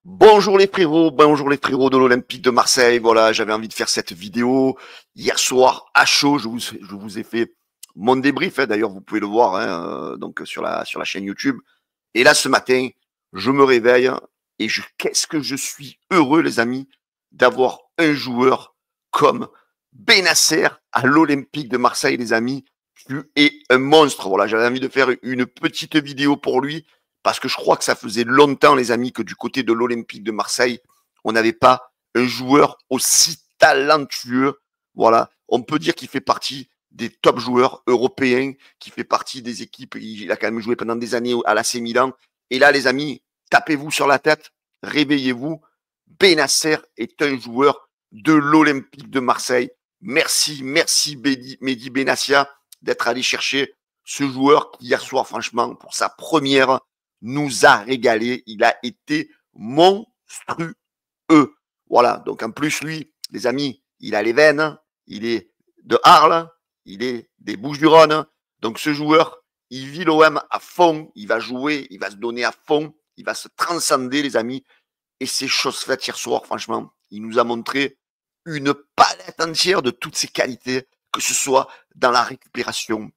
Bonjour les frérots de l'Olympique de Marseille. Voilà, j'avais envie de faire cette vidéo hier soir à chaud. Je vous ai fait mon débrief. D'ailleurs, vous pouvez le voir donc sur la chaîne YouTube. Et là, ce matin, je me réveille et qu'est-ce que je suis heureux, les amis, d'avoir un joueur comme Benasser à l'Olympique de Marseille, les amis. Tu es un monstre. Voilà, j'avais envie de faire une petite vidéo pour lui parce que je crois que ça faisait longtemps, les amis, que du côté de l'Olympique de Marseille, on n'avait pas un joueur aussi talentueux. Voilà, on peut dire qu'il fait partie des top joueurs européens, qui fait partie des équipes. Il a quand même joué pendant des années à l'AC Milan. Et là, les amis, tapez-vous sur la tête, réveillez-vous. Benasser est un joueur de l'Olympique de Marseille. Merci Mehdi Benassia d'être allé chercher ce joueur qui hier soir, franchement, pour sa première, nous a régalé. Il a été monstrueux. Voilà, donc en plus, lui, les amis, il a les veines, il est de Arles, il est des Bouches-du-Rhône. Donc ce joueur, il vit l'OM à fond, il va jouer, il va se donner à fond, il va se transcender, les amis. Et c'est chose faite hier soir, franchement. Il nous a montré une palette entière de toutes ses qualités, que ce soit dans la récupération,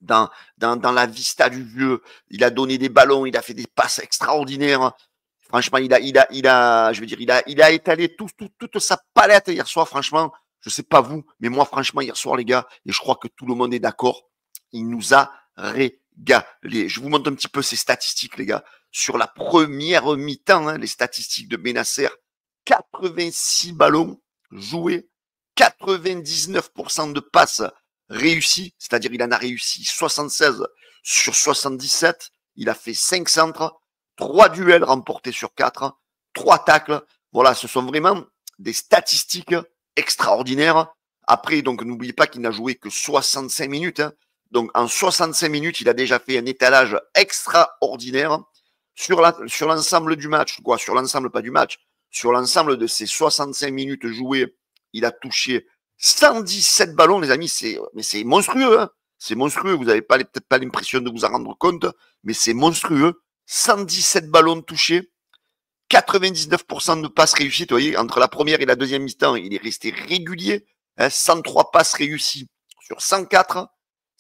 dans la vista du jeu. Il a donné des ballons, il a fait des passes extraordinaires. Franchement, il a étalé toute sa palette hier soir, franchement. Je sais pas vous, mais moi, franchement, hier soir, les gars, et je crois que tout le monde est d'accord, il nous a régalé. Je vous montre un petit peu ses statistiques, les gars. Sur la première mi-temps, les statistiques de Benasser, 86 ballons joués, 99% de passes réussies, c'est-à-dire il en a réussi 76 sur 77, il a fait 5 centres, 3 duels remportés sur 4, 3 tacles. Voilà, ce sont vraiment des statistiques extraordinaires. Après, donc, n'oubliez pas qu'il n'a joué que 65 minutes. Donc, en 65 minutes, il a déjà fait un étalage extraordinaire sur l'ensemble du match. Quoi, sur l'ensemble, pas du match. Sur l'ensemble de ces 65 minutes jouées, il a touché 117 ballons, les amis. Mais c'est monstrueux. C'est monstrueux. Vous n'avez peut-être pas l'impression de vous en rendre compte, mais c'est monstrueux. 117 ballons touchés, 99% de passes réussies. Vous voyez, entre la première et la deuxième mi-temps, il est resté régulier. 103 passes réussies sur 104,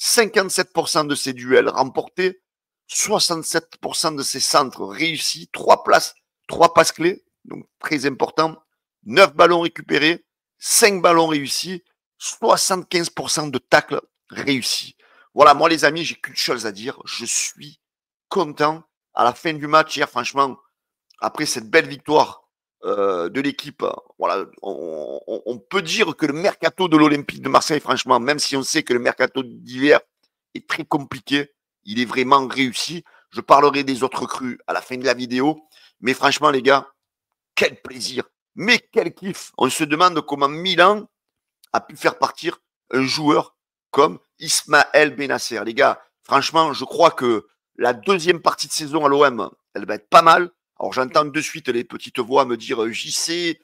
57% de ses duels remportés, 67% de ses centres réussis, 3 passes clés, donc très important, 9 ballons récupérés, 5 ballons réussis, 75% de tacles réussis. Voilà, moi les amis, j'ai qu'une chose à dire, je suis content. À la fin du match hier, franchement, après cette belle victoire de l'équipe, voilà, on peut dire que le mercato de l'Olympique de Marseille, franchement, même si on sait que le mercato d'hiver est très compliqué, il est vraiment réussi. Je parlerai des autres recrues à la fin de la vidéo. Mais franchement, les gars, quel plaisir. Mais quel kiff. On se demande comment Milan a pu faire partir un joueur comme Ismaël Benasser. Les gars, franchement, je crois que la deuxième partie de saison à l'OM, elle va être pas mal. Alors j'entends de suite les petites voix me dire JC,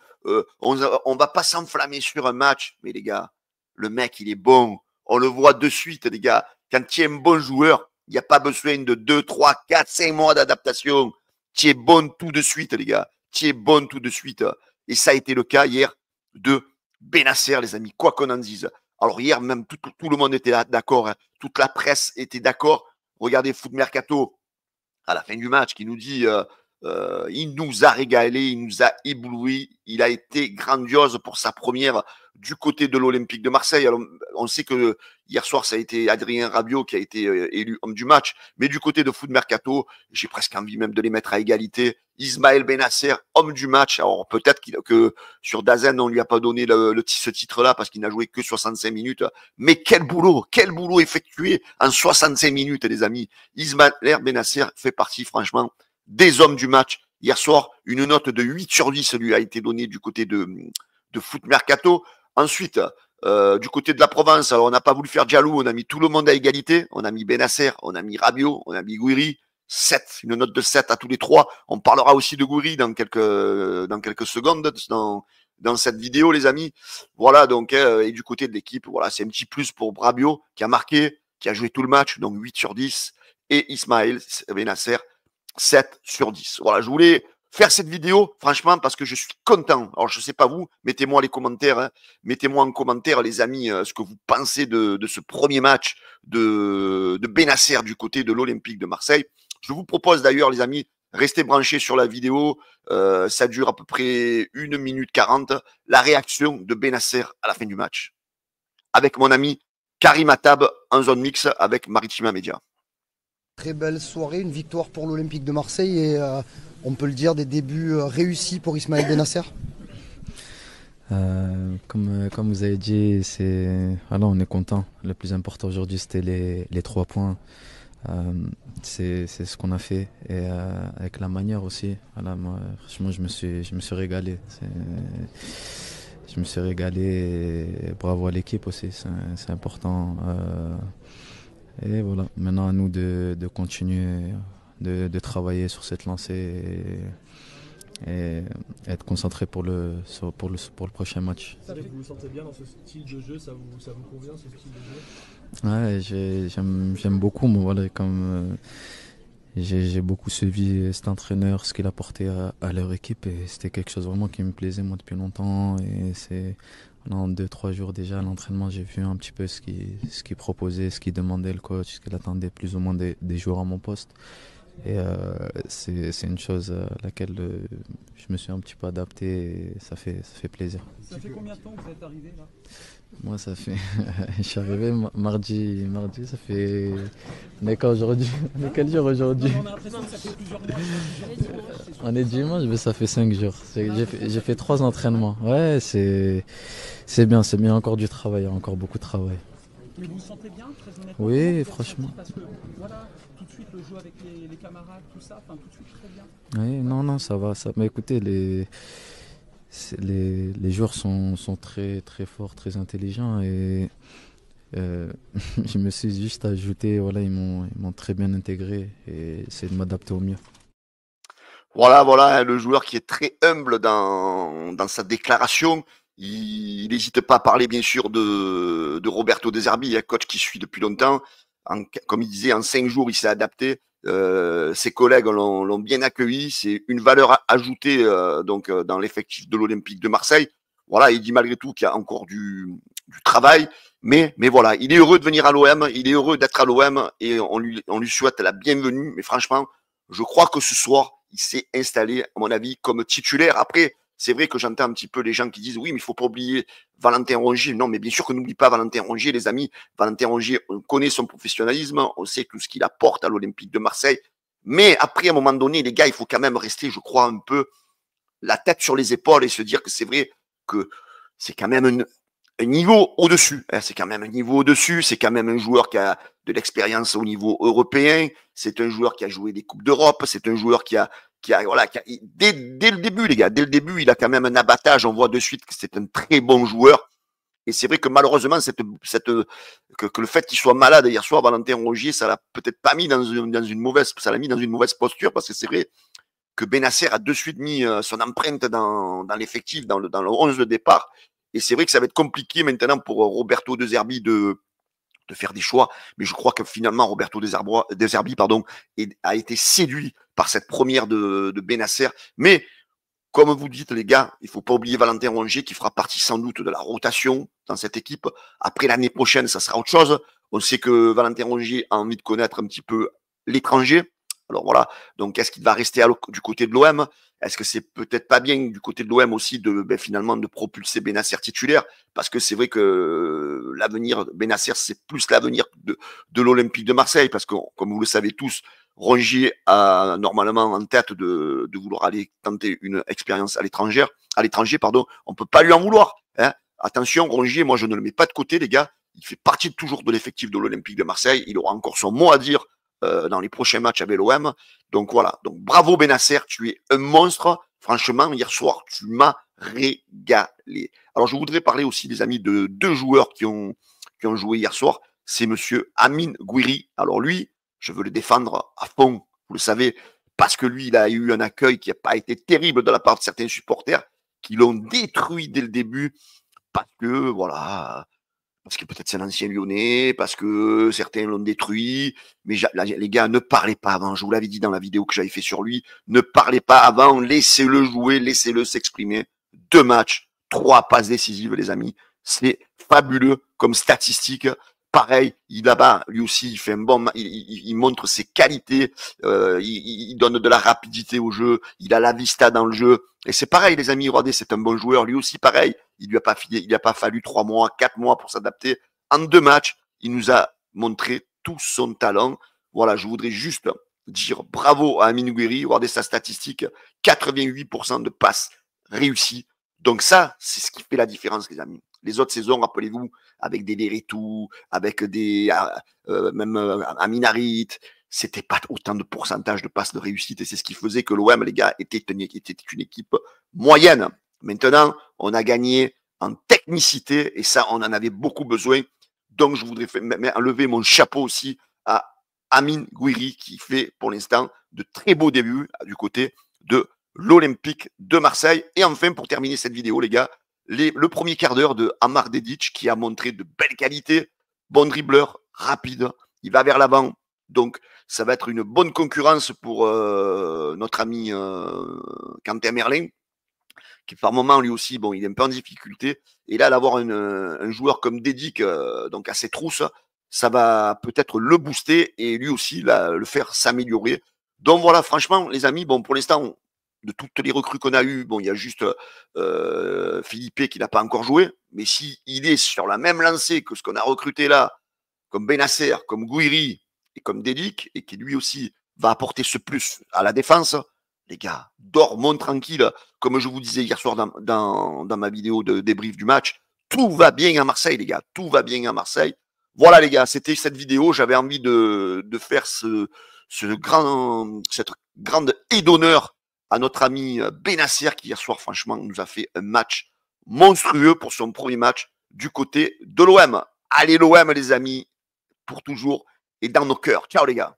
on va pas s'enflammer sur un match. Mais les gars, le mec, il est bon. On le voit de suite, les gars. Quand tu es un bon joueur, il n'y a pas besoin de 2, 3, 4, 5 mois d'adaptation. Tu es bon tout de suite, les gars. Tu es bon tout de suite. Et ça a été le cas hier de Benasser, les amis, quoi qu'on en dise. Alors hier, même tout le monde était d'accord. Toute la presse était d'accord. Regardez Foot Mercato à la fin du match qui nous dit il nous a régalé, il nous a ébloui, il a été grandiose pour sa première du côté de l'Olympique de Marseille. Alors, on sait que hier soir, ça a été Adrien Rabiot qui a été élu homme du match, mais du côté de Foot Mercato, j'ai presque envie même de les mettre à égalité. Ismaël Benasser, homme du match. Alors peut-être que sur Dazen, on lui a pas donné ce titre-là parce qu'il n'a joué que 65 minutes. Mais quel boulot effectué en 65 minutes, les amis. Ismaël Benasser fait partie, franchement, des hommes du match. Hier soir, une note de 8 sur 10 lui a été donnée du côté de Foot Mercato. Ensuite, du côté de la Provence, alors on n'a pas voulu faire Diallo, on a mis tout le monde à égalité. On a mis Benasser, on a mis Rabiot, on a mis Gouiri. 7, une note de 7 à tous les trois. On parlera aussi de Gouiri dans quelques secondes dans cette vidéo, les amis. Voilà, donc, et du côté de l'équipe, voilà, c'est un petit plus pour Rabiot qui a marqué, qui a joué tout le match, donc 8 sur 10. Et Ismaël Benasser, 7 sur 10. Voilà, je voulais faire cette vidéo, franchement, parce que je suis content. Alors, je sais pas vous, mettez-moi les commentaires, hein, mettez-moi en commentaire, les amis, ce que vous pensez de ce premier match de Benacer du côté de l'Olympique de Marseille. Je vous propose d'ailleurs, les amis, restez branchés sur la vidéo. Ça dure à peu près 1 minute 40. La réaction de Benacer à la fin du match. Avec mon ami Karim Attab en zone mix avec Maritima Media. Très belle soirée, une victoire pour l'Olympique de Marseille et on peut le dire des débuts réussis pour Ismaël Benacer. Comme vous avez dit, voilà, on est content. Le plus important aujourd'hui, c'était les 3 points. C'est ce qu'on a fait et avec la manière aussi. Voilà, moi, franchement, je me suis régalé. Je me suis régalé et bravo à l'équipe aussi, c'est important. Et voilà, maintenant à nous de continuer de travailler sur cette lancée et être concentré pour le prochain match. Vous vous sentez bien dans ce style de jeu, ça vous convient ce style de jeu? Ouais, j'aime beaucoup, moi, voilà, comme j'ai beaucoup suivi cet entraîneur, ce qu'il apportait à leur équipe et c'était quelque chose vraiment qui me plaisait moi depuis longtemps et c'est en 2-3 jours déjà à l'entraînement j'ai vu un petit peu ce qu'il proposait, ce qu'il demandait le coach, ce qu'il attendait plus ou moins des joueurs à mon poste. Et c'est une chose à laquelle je me suis un petit peu adapté et ça fait plaisir. Ça fait combien de temps que vous êtes arrivé là? Moi ça fait... je suis arrivé mardi, ça fait... On est quand aujourd'hui? On est quel jour aujourd'hui? On a l'impression que ça fait plusieurs mois. On est dimanche, mais ça fait 5 jours. J'ai fait 3 entraînements. Ouais, c'est bien, encore du travail, encore beaucoup de travail. Mais vous vous sentez bien, très honnêtement? Oui, franchement. Parce que voilà, tout de suite le jeu avec les camarades, tout ça, enfin tout de suite très bien. Oui, non, ça va. Mais écoutez, les joueurs sont très très forts, très intelligents et je me suis juste ajouté, voilà, ils m'ont très bien intégré et essayé de m'adapter au mieux. Voilà, hein, le joueur qui est très humble dans sa déclaration. Il n'hésite pas à parler, bien sûr, de Roberto De Zerbi, un coach qui suit depuis longtemps. Comme il disait, en 5 jours, il s'est adapté. Ses collègues l'ont bien accueilli. C'est une valeur ajoutée dans l'effectif de l'Olympique de Marseille. Voilà, il dit malgré tout qu'il y a encore du travail. Mais voilà, il est heureux de venir à l'OM. Il est heureux d'être à l'OM et on lui souhaite la bienvenue. Mais franchement, je crois que ce soir, il s'est installé, à mon avis, comme titulaire. Après, c'est vrai que j'entends un petit peu les gens qui disent oui, mais il faut pas oublier Valentin Rongier. Non, mais bien sûr que n'oublie pas Valentin Rongier, les amis. Valentin Rongier, on connaît son professionnalisme, on sait tout ce qu'il apporte à l'Olympique de Marseille. Mais après, à un moment donné, les gars, il faut quand même rester, je crois, un peu la tête sur les épaules et se dire que c'est vrai que c'est quand même un niveau au-dessus. Hein, c'est quand même un niveau au-dessus. C'est quand même un joueur qui a de l'expérience au niveau européen. C'est un joueur qui a joué des Coupes d'Europe. C'est un joueur dès le début, les gars, dès le début, il a quand même un abattage. On voit de suite que c'est un très bon joueur. Et c'est vrai que malheureusement, que le fait qu'il soit malade hier soir, Valentin Rongier, ça l'a peut-être pas mis dans une mauvaise posture parce que c'est vrai que Benacer a de suite mis son empreinte dans l'effectif, dans le 11 de départ. Et c'est vrai que ça va être compliqué maintenant pour Roberto De Zerbi de faire des choix. Mais je crois que finalement, Roberto De Zerbi a été séduit par cette première de Benacer. Mais comme vous dites, les gars, il ne faut pas oublier Valentin Rongier qui fera partie sans doute de la rotation dans cette équipe. Après, l'année prochaine, ça sera autre chose. On sait que Valentin Rongier a envie de connaître un petit peu l'étranger. Alors voilà, donc est-ce qu'il va rester du côté de l'OM? Est-ce que c'est peut-être pas bien du côté de l'OM aussi finalement de propulser Benacer titulaire? Parce que c'est vrai que l'avenir Benacer, c'est plus l'avenir de l'Olympique de Marseille. Parce que, comme vous le savez tous, Rongier a normalement en tête de vouloir aller tenter une expérience à l'étranger. On peut pas lui en vouloir. Hein. Attention, Rongier, moi je ne le mets pas de côté, les gars. Il fait partie toujours de l'effectif de l'Olympique de Marseille. Il aura encore son mot à dire dans les prochains matchs avec l'OM. Donc voilà. Donc bravo Benacer, tu es un monstre. Franchement, hier soir, tu m'as régalé. Alors je voudrais parler aussi, les amis, de 2 joueurs qui ont joué hier soir. C'est monsieur Amine Gouiri. Alors lui, je veux le défendre à fond, vous le savez, parce que lui, il a eu un accueil qui n'a pas été terrible de la part de certains supporters qui l'ont détruit dès le début parce que, voilà, parce que peut-être c'est un ancien Lyonnais, parce que certains l'ont détruit. Mais les gars, ne parlez pas avant. Je vous l'avais dit dans la vidéo que j'avais fait sur lui. Ne parlez pas avant. Laissez-le jouer, laissez-le s'exprimer. 2 matchs, 3 passes décisives, les amis. C'est fabuleux comme statistique. Pareil, là-bas, lui aussi, il fait un bon, il montre ses qualités, il donne de la rapidité au jeu, il a la vista dans le jeu. Et c'est pareil, les amis, regardez, c'est un bon joueur, lui aussi, pareil. Il lui a pas fallu 3 mois, 4 mois pour s'adapter. En 2 matchs, il nous a montré tout son talent. Voilà, je voudrais juste dire bravo à Amine Gouiri, regardez sa statistique, 88% de passes réussies. Donc ça, c'est ce qui fait la différence, les amis. Les autres saisons, rappelez-vous, avec des Veretout, avec des même Aminarit, c'était pas autant de pourcentage de passes de réussite et c'est ce qui faisait que l'OM, les gars, était une équipe moyenne. Maintenant, on a gagné en technicité et ça, on en avait beaucoup besoin. Donc, je voudrais enlever mon chapeau aussi à Amine Gouiri qui fait pour l'instant de très beaux débuts du côté de l'Olympique de Marseille. Et enfin, pour terminer cette vidéo, les gars, le premier quart d'heure de Amar Dedic qui a montré de belles qualités, bon dribbleur, rapide, il va vers l'avant. Donc, ça va être une bonne concurrence pour notre ami Quentin Merlin, qui par moment, lui aussi, bon, il est un peu en difficulté. Et là, d'avoir un joueur comme Dedic, donc à ses trousses, ça va peut-être le booster et lui aussi le faire s'améliorer. Donc voilà, franchement, les amis, bon, pour l'instant, de toutes les recrues qu'on a eues, bon, il y a juste Philippe qui n'a pas encore joué, mais si il est sur la même lancée que ce qu'on a recruté là, comme Benasser, comme Gouiri et comme Dedic, et qui lui aussi va apporter ce plus à la défense, les gars, dormons tranquille. Comme je vous disais hier soir dans ma vidéo de débrief du match, tout va bien à Marseille, les gars, tout va bien à Marseille. Voilà, les gars, c'était cette vidéo. J'avais envie de faire cette grande aide d'honneur à notre ami Benasser qui hier soir, franchement, nous a fait un match monstrueux pour son premier match du côté de l'OM. Allez l'OM, les amis, pour toujours et dans nos cœurs. Ciao, les gars.